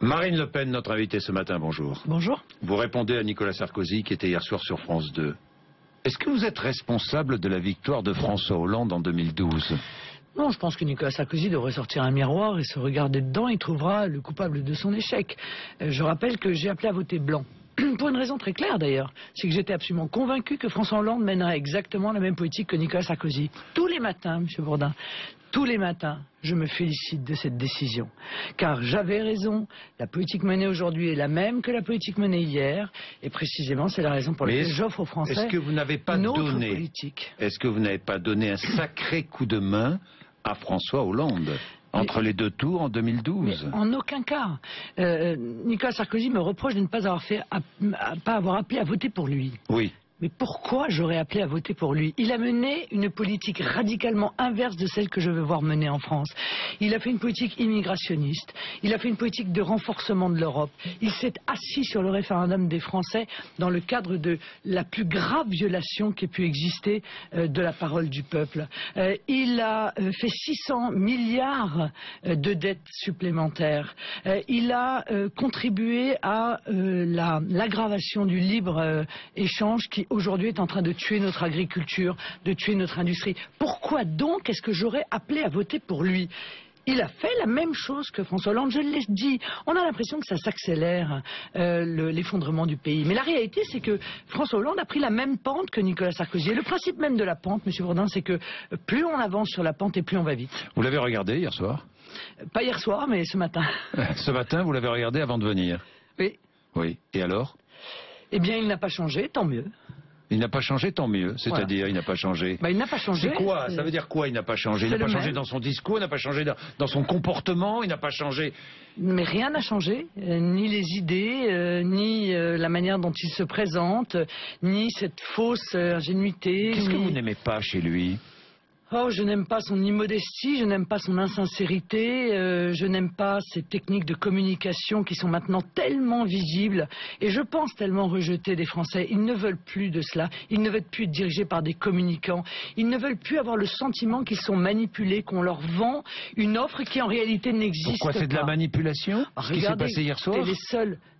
Marine Le Pen, notre invitée ce matin, bonjour. Bonjour. Vous répondez à Nicolas Sarkozy qui était hier soir sur France 2. Est-ce que vous êtes responsable de la victoire de François Hollande en 2012 ? Non, je pense que Nicolas Sarkozy devrait sortir un miroir et se regarder dedans, il trouvera le coupable de son échec. Je rappelle que j'ai appelé à voter blanc. Pour une raison très claire d'ailleurs, c'est que j'étais absolument convaincu que François Hollande mènerait exactement la même politique que Nicolas Sarkozy. Tous les matins, M. Bourdin, tous les matins, je me félicite de cette décision. Car j'avais raison, la politique menée aujourd'hui est la même que la politique menée hier, et précisément c'est la raison pour laquelle j'offre aux Français est-ce que vous n'avez pas une autre donné, politique. Est-ce que vous n'avez pas donné un sacré coup de main à François Hollande entre les deux tours en 2012? En aucun cas. Nicolas Sarkozy me reproche de ne pas avoir appelé à voter pour lui. Oui. Mais pourquoi j'aurais appelé à voter pour lui? Il a mené une politique radicalement inverse de celle que je veux voir mener en France. Il a fait une politique immigrationniste. Il a fait une politique de renforcement de l'Europe. Il s'est assis sur le référendum des Français dans le cadre de la plus grave violation qui ait pu exister de la parole du peuple. Il a fait 600 milliards de dettes supplémentaires. Il a contribué à l'aggravation du libre-échange qui aujourd'hui est en train de tuer notre agriculture, de tuer notre industrie. Pourquoi donc est-ce que j'aurais appelé à voter pour lui ? Il a fait la même chose que François Hollande, je l'ai dit. On a l'impression que ça s'accélère, l'effondrement du pays. Mais la réalité, c'est que François Hollande a pris la même pente que Nicolas Sarkozy. Et le principe même de la pente, M. Bourdin, c'est que plus on avance sur la pente et plus on va vite. Vous l'avez regardé hier soir? Pas hier soir, mais ce matin. Ce matin, vous l'avez regardé avant de venir? Oui. Oui. Et alors? Eh bien, il n'a pas changé, tant mieux. Il n'a pas changé, tant mieux. C'est-à-dire, voilà. Il n'a pas changé. Il n'a pas changé. C'est quoi? Ça veut dire quoi, il n'a pas changé? Il n'a pas changé dans son discours, il n'a pas changé dans son comportement, il n'a pas changé... Mais rien n'a changé, ni les idées, ni la manière dont il se présente, ni cette fausse ingénuité. Qu'est-ce que vous n'aimez pas chez lui? Oh, je n'aime pas son immodestie, je n'aime pas son insincérité, je n'aime pas ces techniques de communication qui sont maintenant tellement visibles et je pense tellement rejetées des Français. Ils ne veulent plus de cela, ils ne veulent plus être dirigés par des communicants, ils ne veulent plus avoir le sentiment qu'ils sont manipulés, qu'on leur vend une offre qui en réalité n'existe pas. Pourquoi c'est de la manipulation? Ce qui s'est passé hier soir?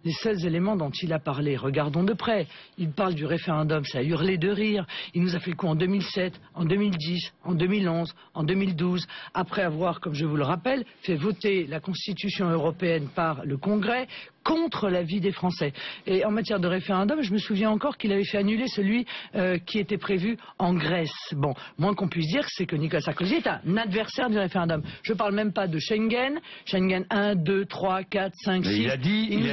Les seuls éléments dont il a parlé, regardons de près. Il parle du référendum, ça a hurlé de rire. Il nous a fait le coup en 2007, en 2010, en 2011, en 2012, après avoir, comme je vous le rappelle, fait voter la Constitution européenne par le Congrès contre l'avis des Français. Et en matière de référendum, je me souviens encore qu'il avait fait annuler celui qui était prévu en Grèce. Bon, moins qu'on puisse dire, c'est que Nicolas Sarkozy est un adversaire du référendum. Je ne parle même pas de Schengen. Schengen 1, 2, 3, 4, 5, 6. Il a dit qu'il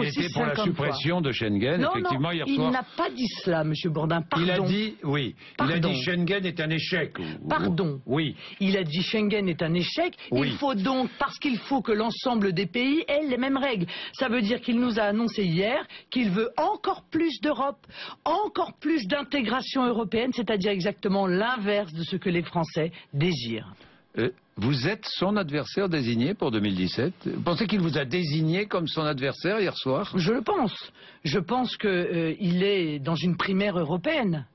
était pour la suppression de Schengen, non, effectivement, hier soir. Il n'a pas dit cela, M. Bourdin. Pardon. Il a dit, oui. Pardon. Il a dit Schengen est un échec. Pardon. Oui. Il a dit Schengen est un échec. Oui. Il faut donc, parce qu'il faut que l'ensemble des pays aient les mêmes règles. Ça veut dire qu'il nous a annoncé hier qu'il veut encore plus d'Europe, encore plus d'intégration européenne, c'est-à-dire exactement l'inverse de ce que les Français désirent. Vous êtes son adversaire désigné pour 2017? Vous pensez qu'il vous a désigné comme son adversaire hier soir? Je le pense. Je pense qu'il est dans une primaire européenne.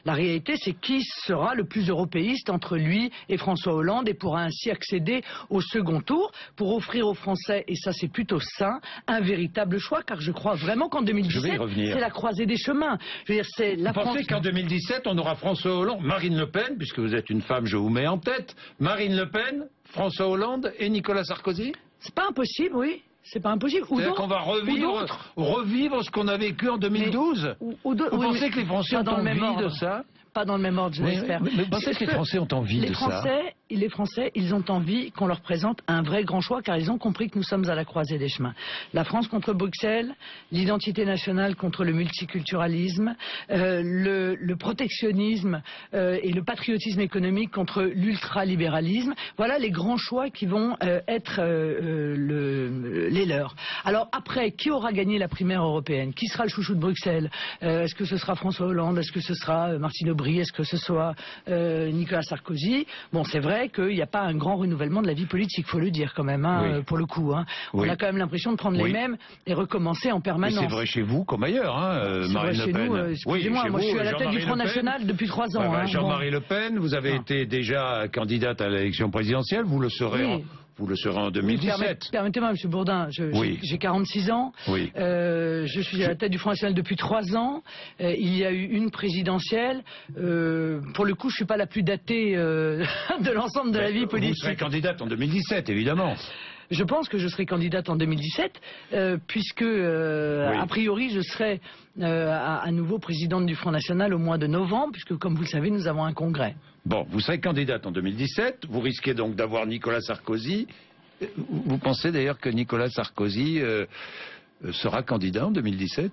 La réalité, c'est qui sera le plus européiste entre lui et François Hollande et pourra ainsi accéder au second tour pour offrir aux Français, et ça c'est plutôt sain, un véritable choix, car je crois vraiment qu'en 2017, c'est la croisée des chemins. Je veux dire, c'est la France... Vous pensez qu'en 2017, on aura François Hollande, Marine Le Pen, puisque vous êtes une femme, je vous mets en tête, Marine Le Pen, François Hollande et Nicolas Sarkozy? C'est pas impossible, oui. C'est pas impossible. C'est-à-dire qu'on va revivre ce qu'on a vécu en 2012. Vous pensez que les Français ont envie de ça? Pas dans le même ordre, je l'espère. Mais vous pensez que les Français ont envie de ça? Les Français, ils ont envie qu'on leur présente un vrai grand choix, car ils ont compris que nous sommes à la croisée des chemins. La France contre Bruxelles, l'identité nationale contre le multiculturalisme, le protectionnisme et le patriotisme économique contre l'ultralibéralisme. Voilà les grands choix qui vont être les leurs. Alors après, qui aura gagné la primaire européenne? Qui sera le chouchou de Bruxelles? Est-ce que ce sera François Hollande? Est-ce que ce sera Martine Aubry? Est-ce que ce soit Nicolas Sarkozy? Bon, c'est vrai qu'il n'y a pas un grand renouvellement de la vie politique, faut le dire quand même, hein, oui. Pour le coup. Hein. Oui. On a quand même l'impression de prendre les mêmes et recommencer en permanence. Mais c'est vrai chez vous comme ailleurs, hein, Marine Le Pen. Excusez-moi, moi je suis à la tête du Front National depuis 3 ans. Jean-Marie Le Pen, vous avez été déjà candidate à l'élection présidentielle, vous le serez vous le serez en 2017. Permettez-moi, M. Bourdin, Oui. j'ai 46 ans, Oui. je suis à la tête du Front National depuis 3 ans, il y a eu une présidentielle, pour le coup je ne suis pas la plus datée de l'ensemble de la vie politique. Vous serez candidate en 2017, évidemment. Je pense que je serai candidate en 2017, puisque, Oui. a priori, je serai à nouveau présidente du Front National au mois de novembre, puisque, comme vous le savez, nous avons un congrès. Bon, vous serez candidate en 2017, vous risquez donc d'avoir Nicolas Sarkozy. Vous pensez d'ailleurs que Nicolas Sarkozy sera candidat en 2017?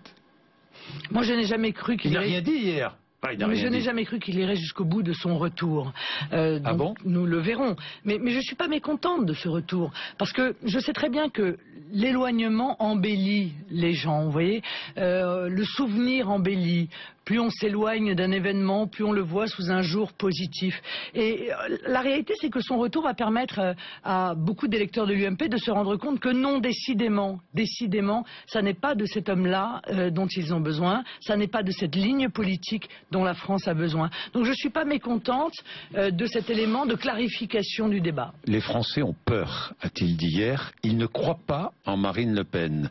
Moi, je n'ai jamais cru qu'il Il n'a rien dit hier. Mais je n'ai jamais cru qu'il irait jusqu'au bout de son retour. Ah bon? Nous le verrons. Mais je ne suis pas mécontente de ce retour. Parce que je sais très bien que l'éloignement embellit les gens. Vous voyez, le souvenir embellit. Plus on s'éloigne d'un événement, plus on le voit sous un jour positif. Et la réalité, c'est que son retour va permettre à beaucoup d'électeurs de l'UMP de se rendre compte que non, décidément, ça n'est pas de cet homme-là dont ils ont besoin, ça n'est pas de cette ligne politique dont la France a besoin. Donc je ne suis pas mécontente de cet élément de clarification du débat. Les Français ont peur, a-t-il dit hier. Ils ne croient pas en Marine Le Pen.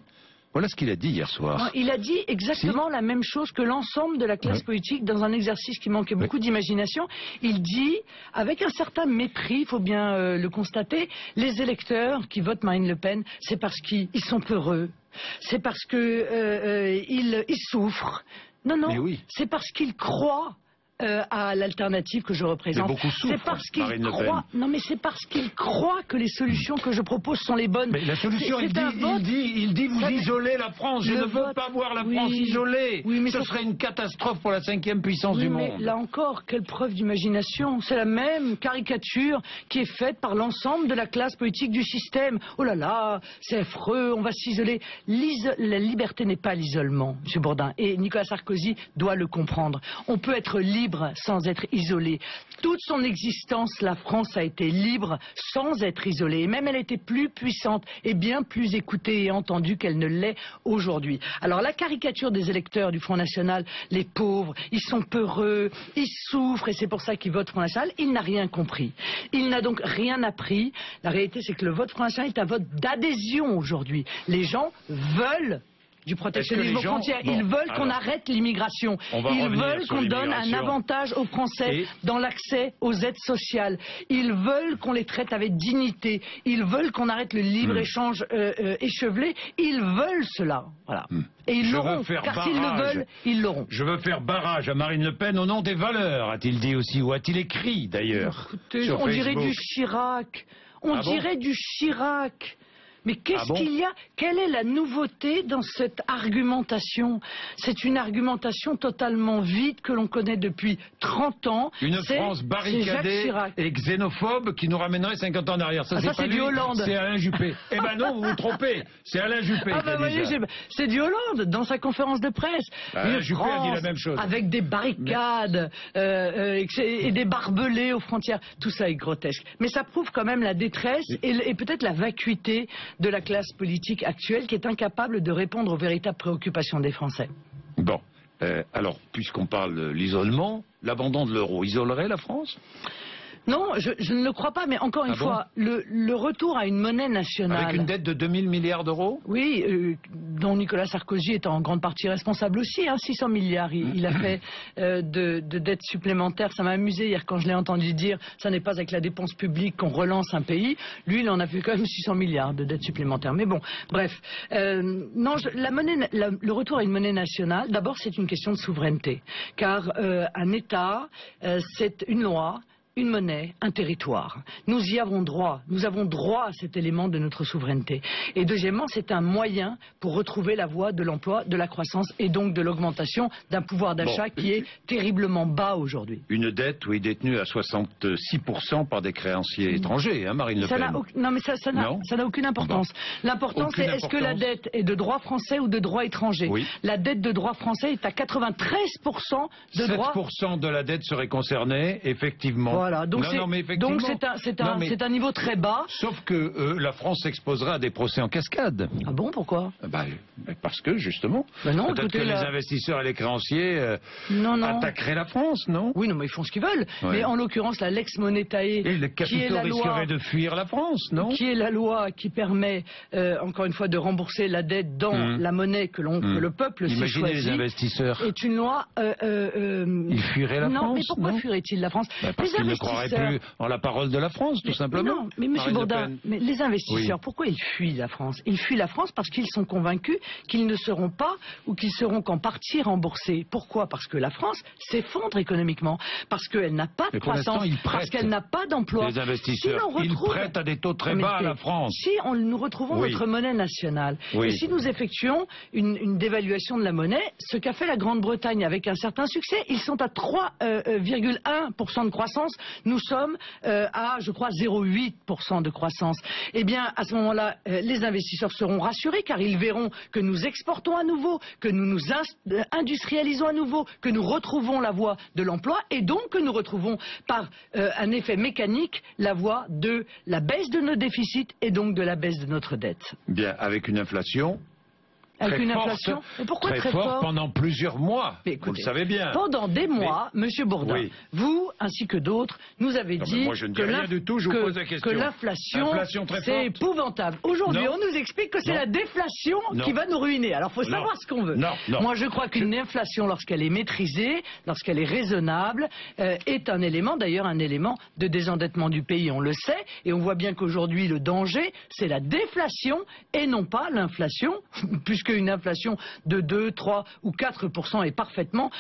Voilà ce qu'il a dit hier soir. Non, il a dit exactement la même chose que l'ensemble de la classe politique dans un exercice qui manquait beaucoup d'imagination. Il dit, avec un certain mépris, il faut bien le constater, les électeurs qui votent Marine Le Pen, c'est parce qu'ils sont peureux, c'est parce qu'ils souffrent. Non, c'est parce qu'ils croient à l'alternative que je représente. C'est parce qu'ils croient. Non, mais c'est parce qu'ils croient que les solutions que je propose sont les bonnes. Mais la solution, il dit vous isolez la France. Je ne veux pas voir la France isolée. Oui, mais ce serait une catastrophe pour la 5e puissance du monde. Mais là encore, quelle preuve d'imagination. C'est la même caricature qui est faite par l'ensemble de la classe politique du système. Oh là là, c'est affreux, on va s'isoler. La liberté n'est pas l'isolement, M. Bourdin. Et Nicolas Sarkozy doit le comprendre. On peut être libre sans être isolé. Toute son existence, la France a été libre sans être isolée. Et même elle était plus puissante et bien plus écoutée et entendue qu'elle ne l'est aujourd'hui. Alors la caricature des électeurs du Front National, les pauvres, ils sont peureux, ils souffrent et c'est pour ça qu'ils votent Front National, il n'a rien compris. Il n'a donc rien appris. La réalité, c'est que le vote Front National est un vote d'adhésion aujourd'hui. Les gens veulent du protectionnisme aux frontières. Ils veulent qu'on arrête l'immigration. Ils veulent qu'on donne un avantage aux Français dans l'accès aux aides sociales. Ils veulent qu'on les traite avec dignité. Ils veulent qu'on arrête le libre-échange échevelé. Ils veulent cela. Voilà. Et ils l'auront, car s'ils le veulent, ils l'auront. Je veux faire barrage à Marine Le Pen au nom des valeurs, a-t-il dit aussi, ou a-t-il écrit d'ailleurs? On dirait du Chirac. On dirait du Chirac. Mais qu'est-ce qu'il y a? Quelle est la nouveauté dans cette argumentation? C'est une argumentation totalement vide que l'on connaît depuis 30 ans. Une France barricadée et xénophobe qui nous ramènerait 50 ans en arrière. Ça c'est du Hollande. C'est Alain Juppé. Eh ben non, vous vous trompez. C'est Alain Juppé qui a dit ça. C'est du Hollande dans sa conférence de presse. Alain Juppé a dit la même chose. Avec des barricades et des barbelés aux frontières. Tout ça est grotesque. Mais ça prouve quand même la détresse et peut-être la vacuité de la classe politique actuelle qui est incapable de répondre aux véritables préoccupations des Français. Bon, alors, puisqu'on parle de l'isolement, l'abandon de l'euro isolerait la France ? Non, je ne le crois pas, mais encore une fois, le retour à une monnaie nationale... Avec une dette de 2000 milliards d'euros ? Oui, dont Nicolas Sarkozy est en grande partie responsable aussi, 600 milliards il a fait de dettes supplémentaires. Ça m'a amusé hier quand je l'ai entendu dire, ça n'est pas avec la dépense publique qu'on relance un pays. Lui, il en a fait quand même 600 milliards de dettes supplémentaires. Mais bon, bref. Non, le retour à une monnaie nationale, d'abord c'est une question de souveraineté. Car un État, c'est une loi, une monnaie, un territoire. Nous y avons droit. Nous avons droit à cet élément de notre souveraineté. Et deuxièmement, c'est un moyen pour retrouver la voie de l'emploi, de la croissance et donc de l'augmentation d'un pouvoir d'achat qui est terriblement bas aujourd'hui. Une dette, oui, détenue à 66% par des créanciers étrangers, Marine Le Pen. Non, mais ça n'a aucune importance. L'important, c'est est-ce que la dette est de droit français ou de droit étranger? La dette de droit français est à 93% de droit... 7% de la dette serait concernée, effectivement. Voilà, donc c'est un niveau très bas. Sauf que la France s'exposera à des procès en cascade. Ah bon, pourquoi? Parce que, justement, non, peut-être que les investisseurs et les créanciers attaqueraient la France, non? Oui, non, mais ils font ce qu'ils veulent. Ouais. Mais en l'occurrence, la Lex Monetae, et les capitaux risqueraient de fuir la France, non? Qui est la loi qui permet, encore une fois, de rembourser la dette dans la monnaie que le peuple s'est choisi. Imaginez les investisseurs. Est une loi... ils fuiraient la France, non, mais pourquoi fuiraient-ils la France? Parce qu'ils ne croiraient plus en la parole de la France, tout simplement. Non, mais M. Bourdin, mais les investisseurs, pourquoi ils fuient la France? Ils fuient la France parce qu'ils sont convaincus qu'ils ne seront pas ou qu'ils seront qu'en partie remboursés. Pourquoi? Parce que la France s'effondre économiquement, parce qu'elle n'a pas de croissance, parce qu'elle n'a pas d'emploi. Les investisseurs, ils prêtent à des taux très bas à la France. Si nous retrouvons notre monnaie nationale, et si nous effectuons une dévaluation de la monnaie, ce qu'a fait la Grande-Bretagne avec un certain succès, ils sont à 3,1% de croissance, nous sommes à, je crois, 0,8% de croissance. Eh bien, à ce moment-là, les investisseurs seront rassurés car ils verront que nous exportons à nouveau, que nous nous industrialisons à nouveau, que nous retrouvons la voie de l'emploi et donc que nous retrouvons par un effet mécanique la voie de la baisse de nos déficits et donc de la baisse de notre dette. Bien, avec une inflation... Avec une inflation. Mais pourquoi très forte pendant plusieurs mois. Mais écoutez, vous le savez bien. Pendant des mois, Monsieur Bourdin, vous ainsi que d'autres, nous avez dit que l'inflation, c'est épouvantable. Aujourd'hui, on nous explique que c'est la déflation qui va nous ruiner. Alors, il faut savoir ce qu'on veut. Moi, je crois qu'une inflation, lorsqu'elle est maîtrisée, lorsqu'elle est raisonnable, est un élément, d'ailleurs, un élément de désendettement du pays. On le sait, et on voit bien qu'aujourd'hui, le danger, c'est la déflation et non pas l'inflation, puisque une inflation de 2, 3 ou 4% est parfaitement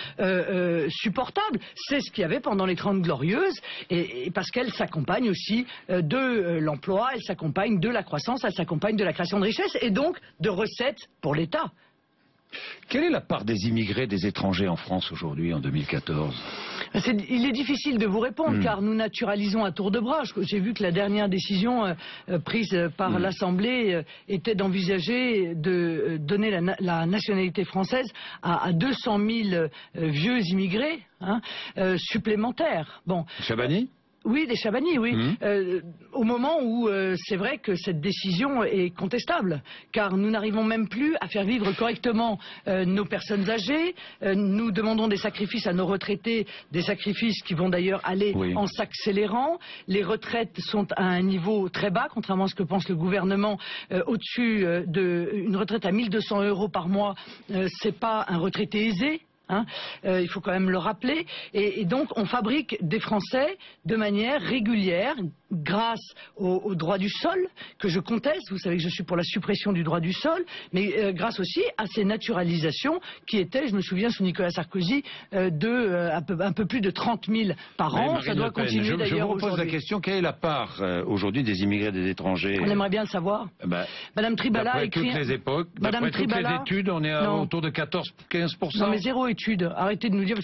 supportable. C'est ce qu'il y avait pendant les 30 Glorieuses, et parce qu'elle s'accompagne aussi de l'emploi, elle s'accompagne de la croissance, elle s'accompagne de la création de richesses et donc de recettes pour l'État. Quelle est la part des immigrés, des étrangers en France aujourd'hui, en 2014 ? Il est difficile de vous répondre car nous naturalisons à tour de bras. J'ai vu que la dernière décision prise par l'Assemblée était d'envisager de donner la nationalité française à 200 000 vieux immigrés supplémentaires. Bon. Chabani ? Oui, des Chabani, oui. Au moment où c'est vrai que cette décision est contestable, car nous n'arrivons même plus à faire vivre correctement nos personnes âgées. Nous demandons des sacrifices à nos retraités, des sacrifices qui vont d'ailleurs aller en s'accélérant. Les retraites sont à un niveau très bas, contrairement à ce que pense le gouvernement. Au-dessus d'une retraite à 1 200 € par mois, c'est pas un retraité aisé. Il faut quand même le rappeler. Et donc, on fabrique des Français de manière régulière, grâce au droit du sol, que je conteste. Vous savez que je suis pour la suppression du droit du sol, mais grâce aussi à ces naturalisations qui étaient, je me souviens, sous Nicolas Sarkozy, un peu plus de 30 000 par an. Ça doit continuer d'ailleurs. Je vous repose la question, quelle est la part aujourd'hui des immigrés, des étrangers? On aimerait bien le savoir. Madame Tribala a écrit... D'après toutes les époques, d'après toutes les études, on est autour de 14-15%. Non mais zéro étude. Arrêtez de nous dire...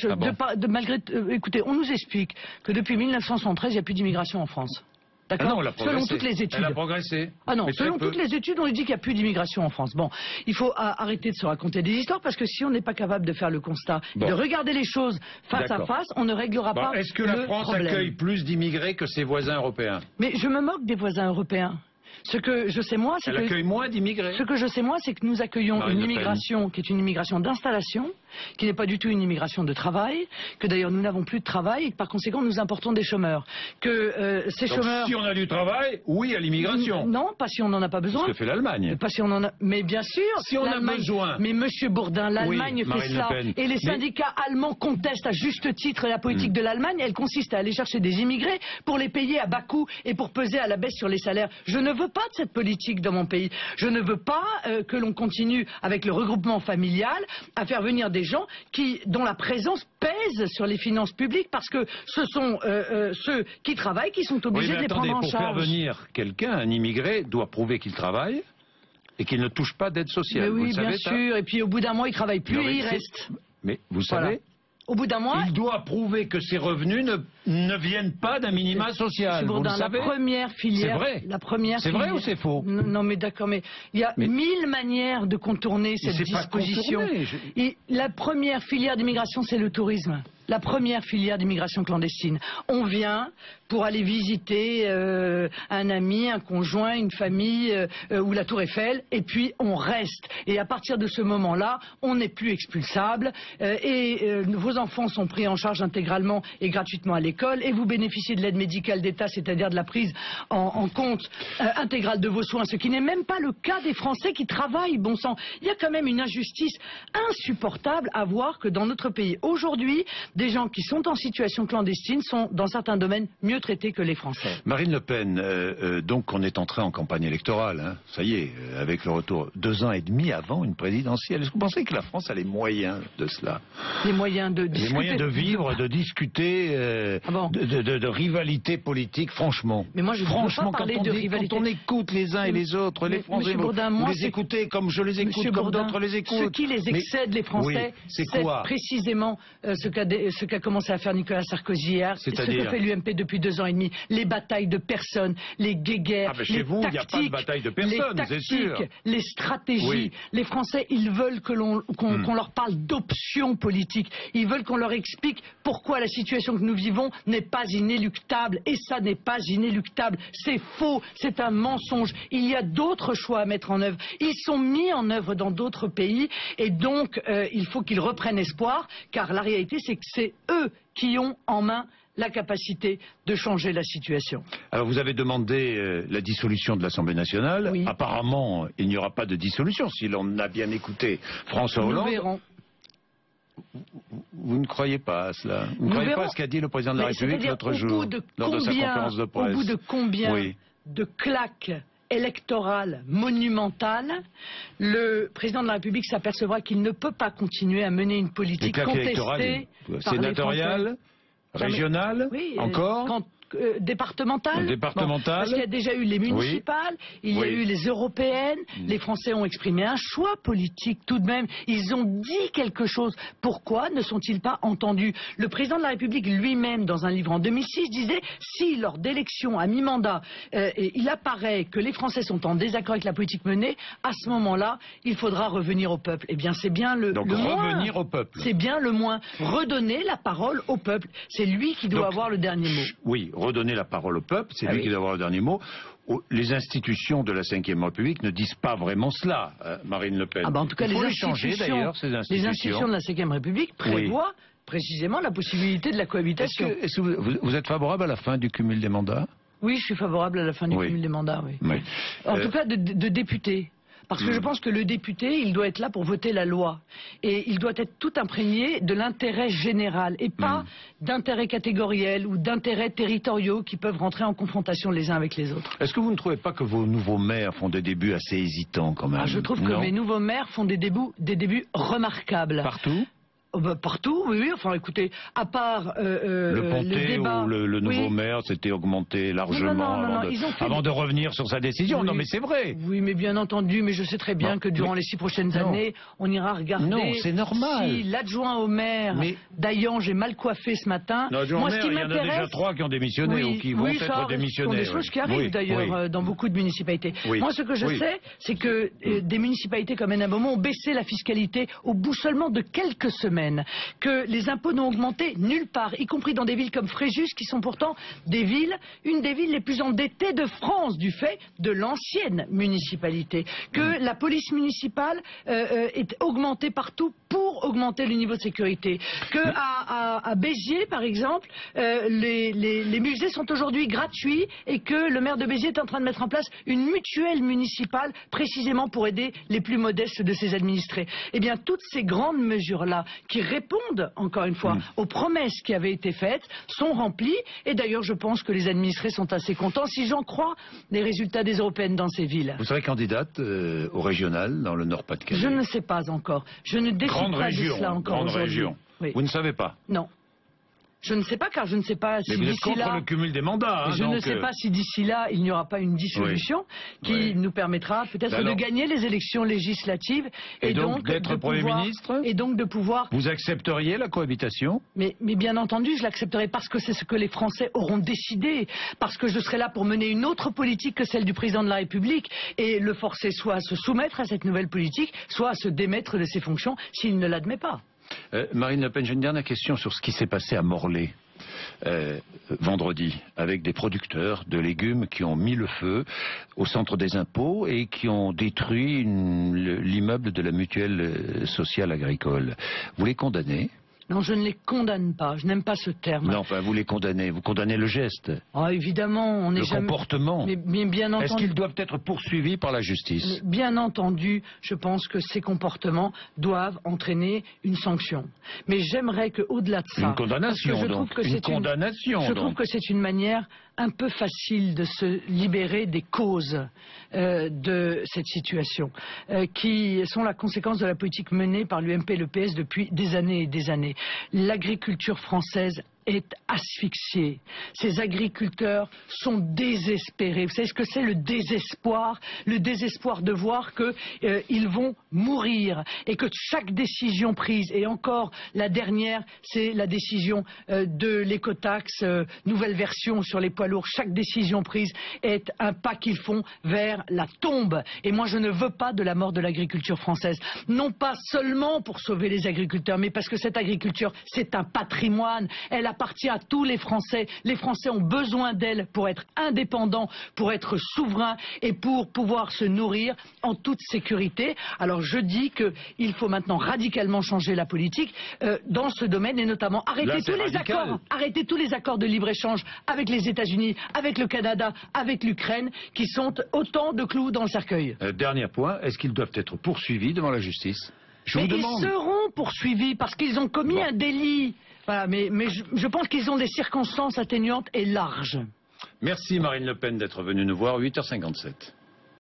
écoutez, on nous explique que depuis 1973, il n'y a plus d'immigration en France. D'accord. Selon toutes les études. Elle a progressé. Ah non, selon toutes les études, on nous dit qu'il n'y a plus d'immigration en France. Bon, il faut arrêter de se raconter des histoires parce que si on n'est pas capable de faire le constat, de regarder les choses face à face, on ne réglera pas le problème. Est-ce que la France accueille plus d'immigrés que ses voisins européens? Mais je me moque des voisins européens. Ce que je sais moi, c'est que... Elle accueille moins d'immigrés. Ce que je sais moi, c'est que nous accueillons une immigration qui est une immigration d'installation, qui n'est pas du tout une immigration de travail, que d'ailleurs nous n'avons plus de travail et que par conséquent nous importons des chômeurs. Que ces chômeurs... Si on a du travail, oui à l'immigration. Non, pas si on n'en a pas besoin. C'est ce que fait l'Allemagne. Pas si on en a... Mais bien sûr, si on a besoin. Mais Monsieur Bourdin, l'Allemagne fait ça. Et les syndicats allemands contestent à juste titre la politique de l'Allemagne. Elle consiste à aller chercher des immigrés pour les payer à bas coût et pour peser à la baisse sur les salaires. Je ne veux pas de cette politique dans mon pays. Je ne veux pas que l'on continue avec le regroupement familial à faire venir des gens dont la présence pèse sur les finances publiques parce que ce sont ceux qui travaillent qui sont obligés de les prendre en charge. Pour faire venir quelqu'un, un immigré doit prouver qu'il travaille et qu'il ne touche pas d'aide sociale. Mais oui, bien sûr. Et puis au bout d'un mois, il ne travaille plus et il reste. Mais vous savez... Au bout d'un mois... Il doit prouver que ses revenus ne viennent pas d'un minima social. Vous le savez. La première filière... C'est vrai. C'est vrai ou c'est faux? Non mais d'accord, mais il y a 1000 manières de contourner cette disposition. La première filière d'immigration, c'est le tourisme. la première filière d'immigration clandestine. On vient pour aller visiter un ami, un conjoint, une famille ou la Tour Eiffel, et puis on reste. Et à partir de ce moment-là, on n'est plus expulsable, vos enfants sont pris en charge intégralement et gratuitement à l'école, et vous bénéficiez de l'aide médicale d'État, c'est-à-dire de la prise en compte intégrale de vos soins, ce qui n'est même pas le cas des Français qui travaillent, bon sang. Il y a quand même une injustice insupportable à voir que dans notre pays, aujourd'hui, des gens qui sont en situation clandestine sont, dans certains domaines, mieux traités que les Français. Marine Le Pen, donc on est entré en campagne électorale, hein, ça y est, avec le retour 2 ans et demi avant une présidentielle. Est-ce que vous pensez que la France a les moyens de cela? Les moyens de discuter. Les moyens de vivre, de discuter, de rivalité politique, franchement. Mais moi je ne veux pas parler de rivalité. Quand on écoute les uns et les autres, les Français, vous les écoutez comme je les écoute, comme d'autres les écoutent. Ce qui les excède, les Français, c'est précisément ce qu'a commencé à faire Nicolas Sarkozy hier, ce que fait l'UMP depuis 2 ans et demi, les batailles de personnes, les guéguerres, chez vous, il n'y a pas de bataille de personnes, c'est sûr. Les stratégies. Les Français, ils veulent qu'on leur parle d'options politiques. Ils veulent qu'on leur explique pourquoi la situation que nous vivons n'est pas inéluctable. Et ça n'est pas inéluctable. C'est faux, c'est un mensonge. Il y a d'autres choix à mettre en œuvre. Ils sont mis en œuvre dans d'autres pays et donc il faut qu'ils reprennent espoir, car la réalité c'est que c'est eux qui ont en main la capacité de changer la situation. Alors vous avez demandé la dissolution de l'Assemblée nationale. Oui. Apparemment, il n'y aura pas de dissolution si l'on a bien écouté François Hollande. Nous verrons. Vous ne croyez pas à cela? Vous ne croyez pas à ce qu'a dit le président de la République l'autre jour, lors de sa conférence de presse? Au bout de combien de claques électorale monumentale, le président de la République s'apercevra qu'il ne peut pas continuer à mener une politique contestée sénatoriale, régionale, encore départementale. Parce qu'il y a déjà eu les municipales, il y a eu les européennes, les Français ont exprimé un choix politique tout de même, ils ont dit quelque chose. Pourquoi ne sont-ils pas entendus? Le président de la République lui-même, dans un livre en 2006, disait si lors d'élections à mi-mandat, il apparaît que les Français sont en désaccord avec la politique menée, à ce moment-là, il faudra revenir au peuple. Eh bien, c'est bien le moins. Revenir au peuple. C'est bien le moins. Redonner la parole au peuple. C'est lui qui doit avoir le dernier mot. Oui, redonner la parole au peuple, c'est lui qui doit avoir le dernier mot. Les institutions de la Ve République ne disent pas vraiment cela, Marine Le Pen. En tout cas, il faut les changer d'ailleurs, ces institutions. Les institutions de la Ve République prévoient précisément la possibilité de la cohabitation. Est-ce que vous êtes favorable à la fin du cumul des mandats? Oui, je suis favorable à la fin du cumul des mandats, oui. En tout cas, de députés. Parce que je pense que le député, il doit être là pour voter la loi. Et il doit être tout imprégné de l'intérêt général et pas d'intérêts catégoriels ou d'intérêts territoriaux qui peuvent rentrer en confrontation les uns avec les autres. Est-ce que vous ne trouvez pas que vos nouveaux maires font des débuts assez hésitants quand même? Je trouve que mes nouveaux maires font des débuts remarquables. Partout? Partout, oui. Enfin, écoutez, à part le Pontet ou le nouveau maire s'était augmenté largement avant de revenir sur sa décision. Non, mais c'est vrai. Oui, mais bien entendu. Mais je sais très bien que durant les 6 prochaines années, on ira regarder. Non, c'est normal. Si l'adjoint au maire d'Ayan, j'ai mal coiffé ce matin. Moi, ce qui m'intéresse, il y en a déjà 3 qui ont démissionné ou qui vont être démissionnaires. Ce sont des choses qui arrivent d'ailleurs dans beaucoup de municipalités. Moi, ce que je sais, c'est que des municipalités comme Hénin-Beaumont ont baissé la fiscalité au bout seulement de quelques semaines. Que les impôts n'ont augmenté nulle part, y compris dans des villes comme Fréjus, qui sont pourtant une des villes les plus endettées de France, du fait de l'ancienne municipalité. Que la police municipale est augmentée partout pour augmenter le niveau de sécurité. Que à Béziers, par exemple, les musées sont aujourd'hui gratuits et que le maire de Béziers est en train de mettre en place une mutuelle municipale précisément pour aider les plus modestes de ses administrés. Eh bien, toutes ces grandes mesures-là qui répondent, encore une fois, aux promesses qui avaient été faites, sont remplies. Et d'ailleurs, je pense que les administrés sont assez contents, si j'en crois les résultats des européennes dans ces villes. Vous serez candidate au régional dans le Nord-Pas-de-Calais? Je ne sais pas encore. Je ne décide pas de cela encore aujourd'hui. Grande région. Vous ne savez pas? Non. Je ne sais pas, car je ne sais pas si d'ici là... Mais vous êtes contre le cumul des mandats. Je ne sais pas si d'ici là, il n'y aura pas une dissolution qui nous permettra peut-être de gagner les élections législatives et donc d'être Premier ministre. Et donc de pouvoir... Vous accepteriez la cohabitation? Mais bien entendu, je l'accepterai parce que c'est ce que les Français auront décidé. Parce que je serai là pour mener une autre politique que celle du président de la République et le forcer soit à se soumettre à cette nouvelle politique, soit à se démettre de ses fonctions s'il ne l'admet pas. Marine Le Pen, j'ai une dernière question sur ce qui s'est passé à Morlaix. Vendredi, avec des producteurs de légumes qui ont mis le feu au centre des impôts et qui ont détruit l'immeuble de la mutuelle sociale agricole. Vous les condamnez? Non, je ne les condamne pas. Je n'aime pas ce terme. Non, enfin, vous les condamnez. Vous condamnez le geste. Ah, évidemment, on n'est jamais... Le comportement. Mais bien entendu... Est-ce qu'ils doivent être poursuivis par la justice? Bien entendu, je pense que ces comportements doivent entraîner une sanction. Mais j'aimerais qu'au-delà de ça... Une condamnation, donc. Une condamnation, je trouve que c'est une manière un peu facile de se libérer des causes de cette situation, qui sont la conséquence de la politique menée par l'UMP et le PS depuis des années et des années. L'agriculture française est asphyxiée. Ces agriculteurs sont désespérés. Vous savez ce que c'est le désespoir? Le désespoir de voir qu'ils vont mourir et que chaque décision prise, et encore la dernière, c'est la décision de l'écotaxe, nouvelle version sur les poids lourds, chaque décision prise est un pas qu'ils font vers la tombe. Et moi je ne veux pas de la mort de l'agriculture française. Non pas seulement pour sauver les agriculteurs, mais parce que cette agriculture, c'est un patrimoine. Elle appartient à tous les Français. Les Français ont besoin d'elle pour être indépendants, pour être souverains et pour pouvoir se nourrir en toute sécurité. Alors je dis qu'il faut maintenant radicalement changer la politique dans ce domaine et notamment arrêter tous les accords de libre-échange avec les États-Unis, avec le Canada, avec l'Ukraine, qui sont autant de clous dans le cercueil. Dernier point, est-ce qu'ils doivent être poursuivis devant la justice? Je vous demande. Ils seront poursuivis parce qu'ils ont commis un délit. Voilà, mais je pense qu'ils ont des circonstances atténuantes et larges. Merci Marine Le Pen d'être venue nous voir, 8h57.